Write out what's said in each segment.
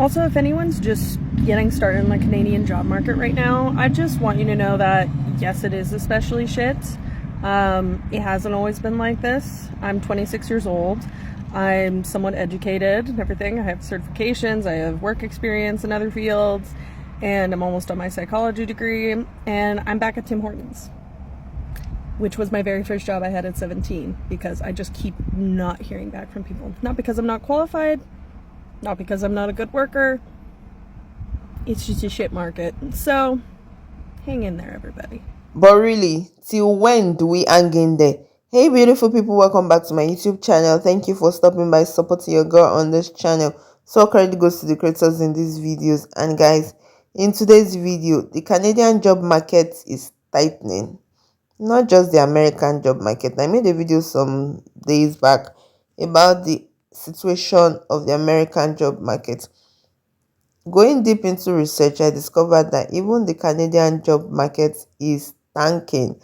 Also, if anyone's just getting started in the Canadian job market right now, I just want you to know that yes, it is especially shit. It hasn't always been like this. I'm 26 years old. I'm somewhat educated and everything. I have certifications, I have work experience in other fields, and I'm almost on my psychology degree, and I'm back at Tim Hortons, which was my very first job I had at 17, because I just keep not hearing back from people. Not because I'm not qualified, not because I'm not a good worker. It's just a shit market. So, hang in there, everybody. But really, till when do we hang in there? Hey beautiful people, welcome back to my YouTube channel. Thank you for stopping by, supporting your girl on this channel. So credit goes to the creators in these videos. And guys, in today's video, the Canadian job market is tightening. Not just the American job market. I made a video some days back about the situation of the American job market. Going deep into research, I discovered that even the Canadian job market is tanking,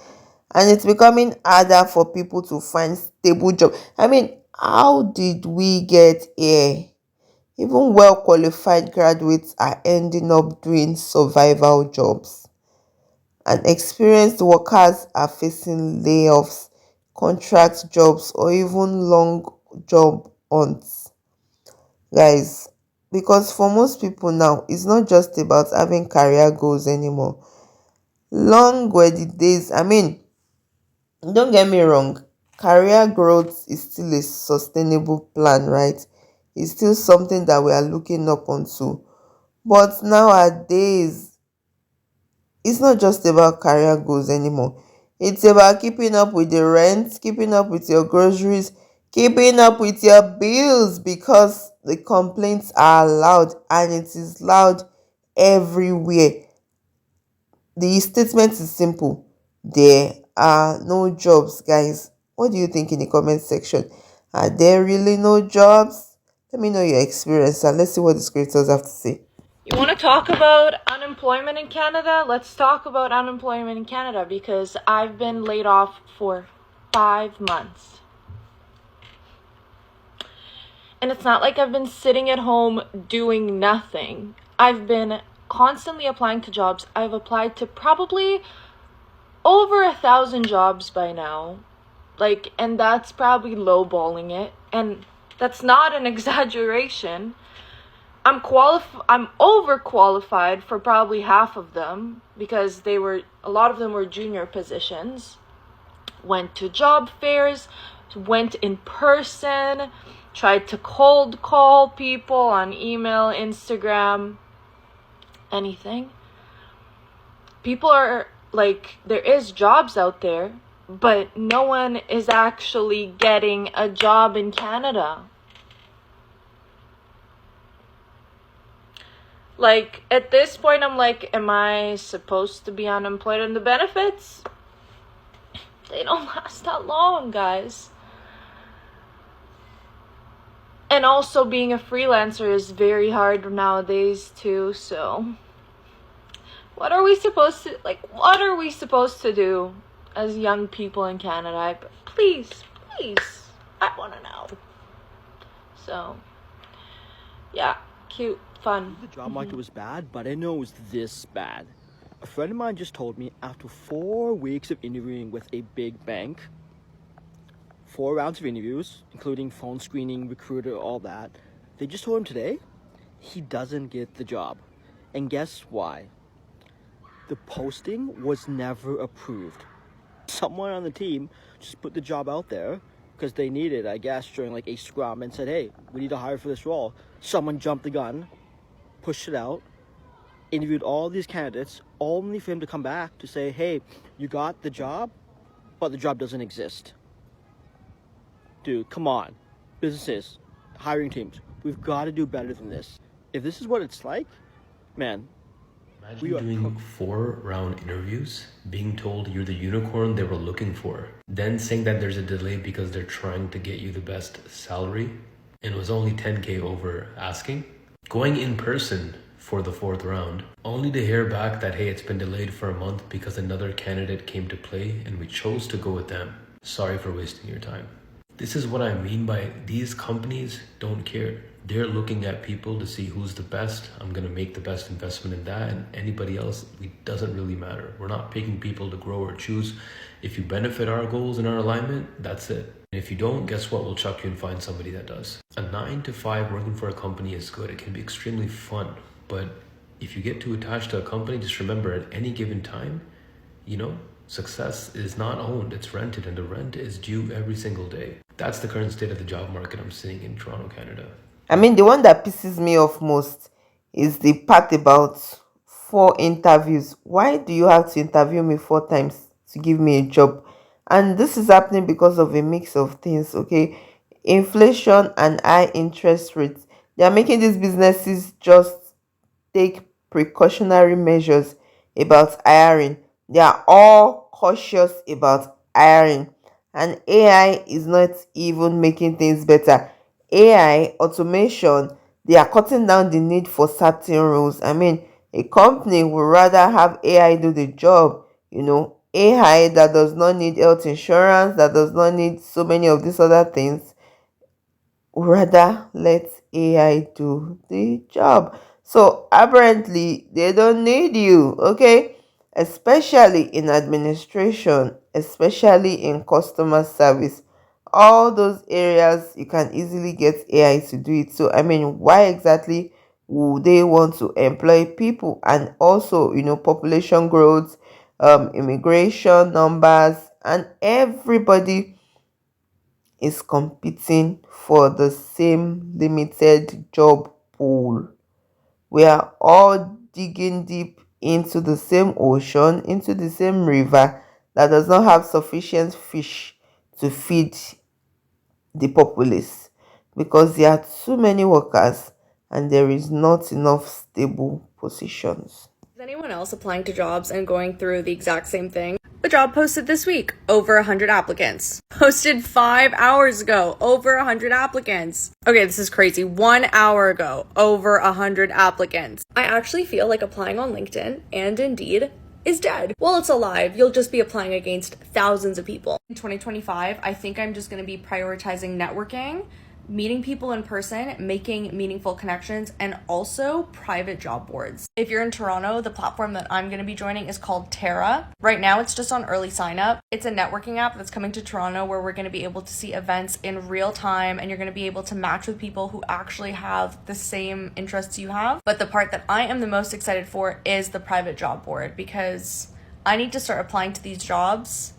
and it's becoming harder for people to find stable jobs. I mean, how did we get here? Even well qualified graduates are ending up doing survival jobs, and experienced workers are facing layoffs, contract jobs, or even long job hunts. Guys, because for most people now, it's not just about having career goals anymore. Long were the days. I mean, don't get me wrong, career growth is still a sustainable plan, right? It's still something that we are looking up onto. But nowadays, it's not just about career goals anymore. It's about keeping up with the rent, keeping up with your groceries, keeping up with your bills, because the complaints are loud, and it is loud everywhere. The statement is simple: there are no jobs, guys. What do you think in the comment section? Are there really no jobs? Let me know your experience, and let's see what the creators have to say. You want to talk about unemployment in Canada? Let's talk about unemployment in Canada, because I've been laid off for 5 months. And it's not like I've been sitting at home doing nothing. I've been constantly applying to jobs. I've applied to probably over 1,000 jobs by now. And that's probably lowballing it. And that's not an exaggeration. I'm overqualified for probably half of them, because a lot of them were junior positions. Went to job fairs, went in person, tried to cold call people on email, Instagram, anything. People are there is jobs out there, but no one is actually getting a job in Canada. At this point, I'm like, am I supposed to be unemployed? And the benefits, they don't last that long, guys. And also, being a freelancer is very hard nowadays too. So what are we supposed to do as young people in Canada? Please, I want to know. So yeah, cute, fun. The job market was bad, but I didn't know it was this bad. A friend of mine just told me after 4 weeks of interviewing with a big bank, 4 rounds of interviews, including phone screening, recruiter, all that, they just told him today he doesn't get the job. And guess why? The posting was never approved. Someone on the team just put the job out there because they needed, I guess, during a scrum, and said, hey, we need to hire for this role. Someone jumped the gun, pushed it out, interviewed all these candidates, only for him to come back to say, hey, you got the job, but the job doesn't exist. Dude, come on. Businesses, hiring teams, we've got to do better than this. If this is what it's like, man, imagine doing 4-round interviews, being told you're the unicorn they were looking for, then saying that there's a delay because they're trying to get you the best salary, and it was only 10K over asking. Going in person for the 4th round, only to hear back that, hey, it's been delayed for a month because another candidate came to play and we chose to go with them. Sorry for wasting your time. This is what I mean by these companies don't care. They're looking at people to see who's the best. I'm going to make the best investment in that, and anybody else, it doesn't really matter. We're not picking people to grow or choose. If you benefit our goals and our alignment, that's it. And if you don't, guess what? We'll chuck you and find somebody that does. A 9 to 5 working for a company is good. It can be extremely fun. But if you get too attached to a company, just remember at any given time, success is not owned, it's rented, and the rent is due every single day. That's the current state of the job market I'm seeing in Toronto, Canada. I mean, the one that pisses me off most is the part about 4 interviews. Why do you have to interview me 4 times to give me a job? And this is happening because of a mix of things, okay? Inflation and high interest rates. They are making these businesses just take precautionary measures about hiring. They are all cautious about hiring. And AI is not even making things better. AI, automation, they are cutting down the need for certain roles. I mean, a company would rather have AI do the job, AI that does not need health insurance, that does not need so many of these other things, rather let AI do the job. So apparently they don't need you, okay? Especially in administration, especially in customer service. All those areas you can easily get AI to do it. So I mean, why exactly would they want to employ people? And also, population growth, immigration numbers, and everybody is competing for the same limited job pool. We are all digging deep into the same ocean, into the same river that does not have sufficient fish to feed the populace because there are too many workers and there is not enough stable positions. Is anyone else applying to jobs and going through the exact same thing? A job posted this week, over 100 applicants. Posted 5 hours ago, over 100 applicants. Okay, this is crazy. 1 hour ago, over 100 applicants. I actually feel like applying on LinkedIn and Indeed is dead. While it's alive, you'll just be applying against thousands of people. In 2025, I think I'm just going to be prioritizing networking, meeting people in person, making meaningful connections, and also private job boards. If you're in Toronto, the platform that I'm going to be joining is called Terra. Right now, it's just on early sign up. It's a networking app that's coming to Toronto where we're going to be able to see events in real time, and you're going to be able to match with people who actually have the same interests you have. But the part that I am the most excited for is the private job board, because I need to start applying to these jobs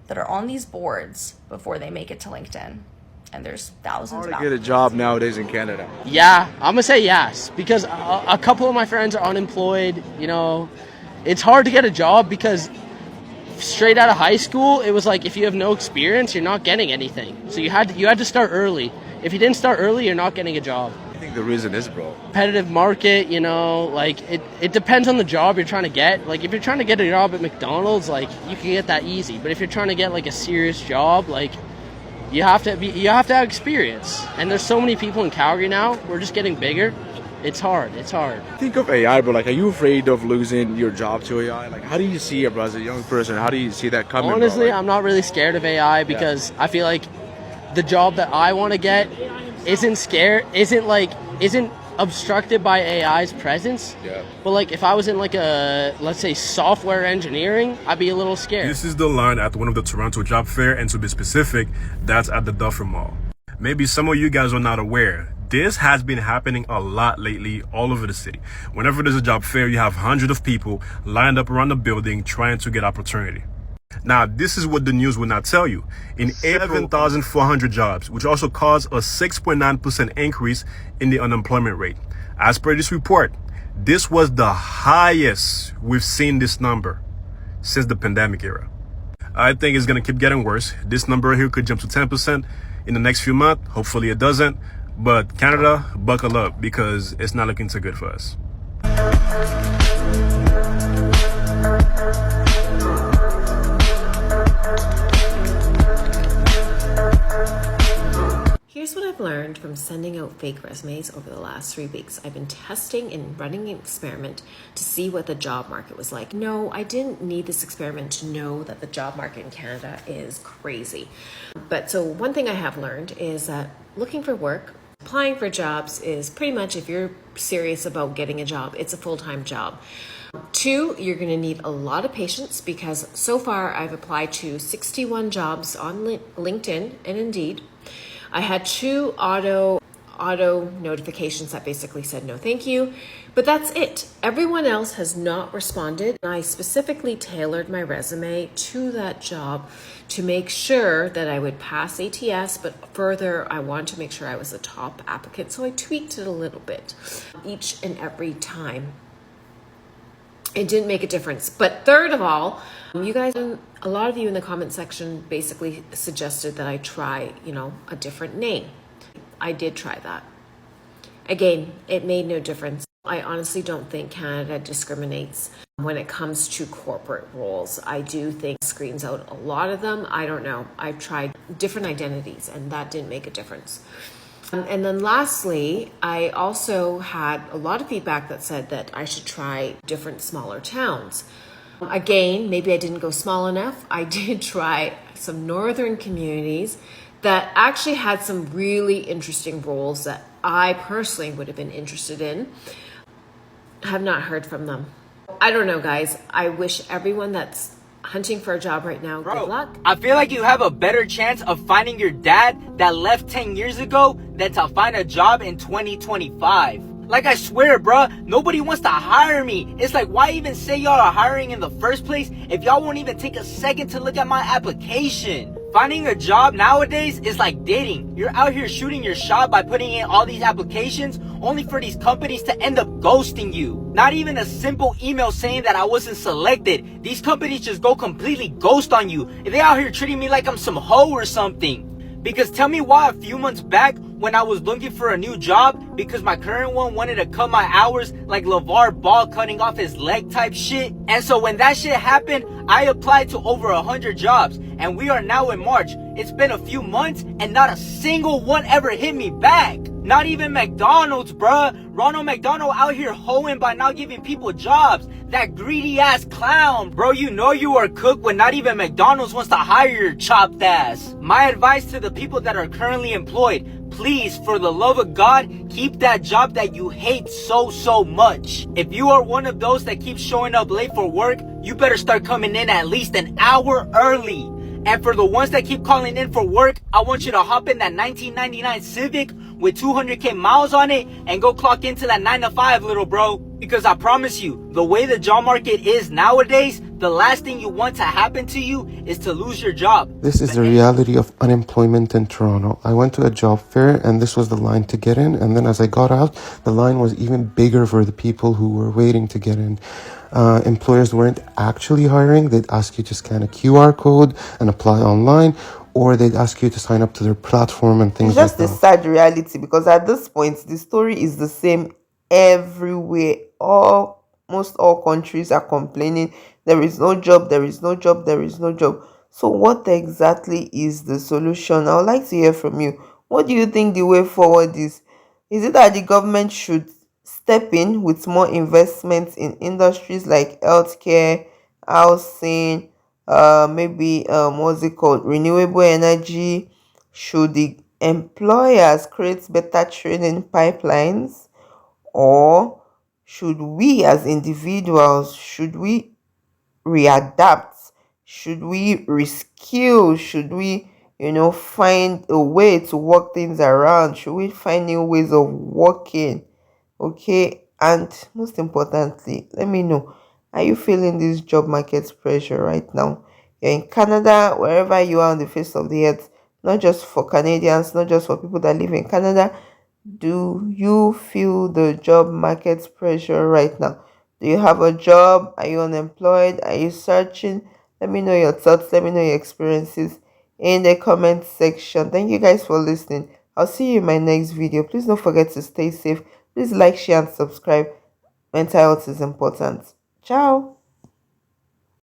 that are on these boards before they make it to LinkedIn. And there's thousands of Hard to get a job applicants. nowadays in Canada. Yeah, I'm gonna say yes, because a couple of my friends are unemployed. It's hard to get a job because straight out of high school, it was like if you have no experience, you're not getting anything. So you had to start early. If you didn't start early, you're not getting a job. I think the reason is, bro. Competitive market, it depends on the job you're trying to get. Like if you're trying to get a job at McDonald's, like you can get that easy. But if you're trying to get like a serious job, like you have to have experience. And there's so many people in Calgary now. We're just getting bigger. It's hard. Think of AI, bro. Like, are you afraid of losing your job to AI? Like, how do you see it, bro, as a young person? How do you see that coming? Honestly, bro? Like, I'm not really scared of AI because I feel like the job that I want to get isn't obstructed by AI's presence. Yeah. But like if I was in like let's say software engineering, I'd be a little scared. This is the line at one of the Toronto job fair, and to be specific, that's at the Duffer Mall. Maybe some of you guys are not aware. This has been happening a lot lately all over the city. Whenever there's a job fair, you have hundreds of people lined up around the building trying to get opportunity. Now, this is what the news will not tell you. In April, 7,400 jobs, which also caused a 6.9% increase in the unemployment rate. As per this report, this was the highest we've seen this number since the pandemic era. I think it's going to keep getting worse. This number here could jump to 10% in the next few months. Hopefully it doesn't. But Canada, buckle up because it's not looking too good for us. Here's what I've learned from sending out fake resumes over the last 3 weeks. I've been testing and running an experiment to see what the job market was like. No, I didn't need this experiment to know that the job market in Canada is crazy. But so one thing I have learned is that looking for work, applying for jobs is pretty much, if you're serious about getting a job, it's a full-time job. 2, you're going to need a lot of patience, because so far I've applied to 61 jobs on LinkedIn and Indeed. I had 2 auto notifications that basically said no thank you, but that's it. Everyone else has not responded. I specifically tailored my resume to that job to make sure that I would pass ATS, but further I wanted to make sure I was a top applicant, so I tweaked it a little bit each and every time. It didn't make a difference. But third of all, you guys, a lot of you in the comment section basically suggested that I try, a different name. I did try that. Again, it made no difference. I honestly don't think Canada discriminates when it comes to corporate roles. I do think it screens out a lot of them. I don't know. I've tried different identities and that didn't make a difference. And then lastly, I also had a lot of feedback that said that I should try different smaller towns. Again, maybe I didn't go small enough. I did try some northern communities that actually had some really interesting roles that I personally would have been interested in. Have not heard from them. I don't know, guys. I wish everyone that's hunting for a job right now, good luck. I feel like you have a better chance of finding your dad that left 10 years ago than to find a job in 2025. Like, I swear, bruh, nobody wants to hire me. It's like, why even say y'all are hiring in the first place if y'all won't even take a second to look at my application? Finding a job nowadays is like dating. You're out here shooting your shot by putting in all these applications only for these companies to end up ghosting you. Not even a simple email saying that I wasn't selected. These companies just go completely ghost on you. They out here treating me like I'm some hoe or something. Because tell me why a few months back when I was looking for a new job because my current one wanted to cut my hours like LeVar Ball cutting off his leg type shit. And so when that shit happened, I applied to over 100 jobs and we are now in March. It's been a few months and not a single one ever hit me back. Not even McDonald's, bruh. Ronald McDonald out here hoeing by not giving people jobs. That greedy ass clown. Bro, you know you are cooked when not even McDonald's wants to hire your chopped ass. My advice to the people that are currently employed, please, for the love of God, keep that job that you hate so much. If you are one of those that keeps showing up late for work, you better start coming in at least an hour early. And for the ones that keep calling in for work, I want you to hop in that 1999 Civic with 200k miles on it and go clock into that 9 to 5, little bro. Because I promise you, the way the job market is nowadays, the last thing you want to happen to you is to lose your job. This is the reality of unemployment in Toronto. I went to a job fair and this was the line to get in. And then as I got out, the line was even bigger for the people who were waiting to get in. Employers weren't actually hiring. They'd ask you to scan a QR code and apply online, or they'd ask you to sign up to their platform and things like that. It's just a sad reality because at this point, the story is the same everywhere. Almost all countries are complaining there is no job, there is no job, there is no job. So what exactly is the solution? I would like to hear from you. What do you think the way forward is? Is it that the government should step in with more investments in industries like healthcare, housing, maybe what's it called, renewable energy? Should the employers create better training pipelines, or should we as individuals, should we readapt? Should we reskill? Should we, find a way to work things around? Should we find new ways of working? Okay, and most importantly, let me know, are you feeling this job market pressure right now? You're in Canada, wherever you are on the face of the earth, not just for Canadians, not just for people that live in Canada. Do you feel the job market pressure right now? Do you have a job? Are you unemployed? Are you searching? Let me know your thoughts. Let me know your experiences in the comment section. Thank you guys for listening. I'll see you in my next video. Please don't forget to stay safe. Please like, share, and subscribe. Mental health is important. Ciao.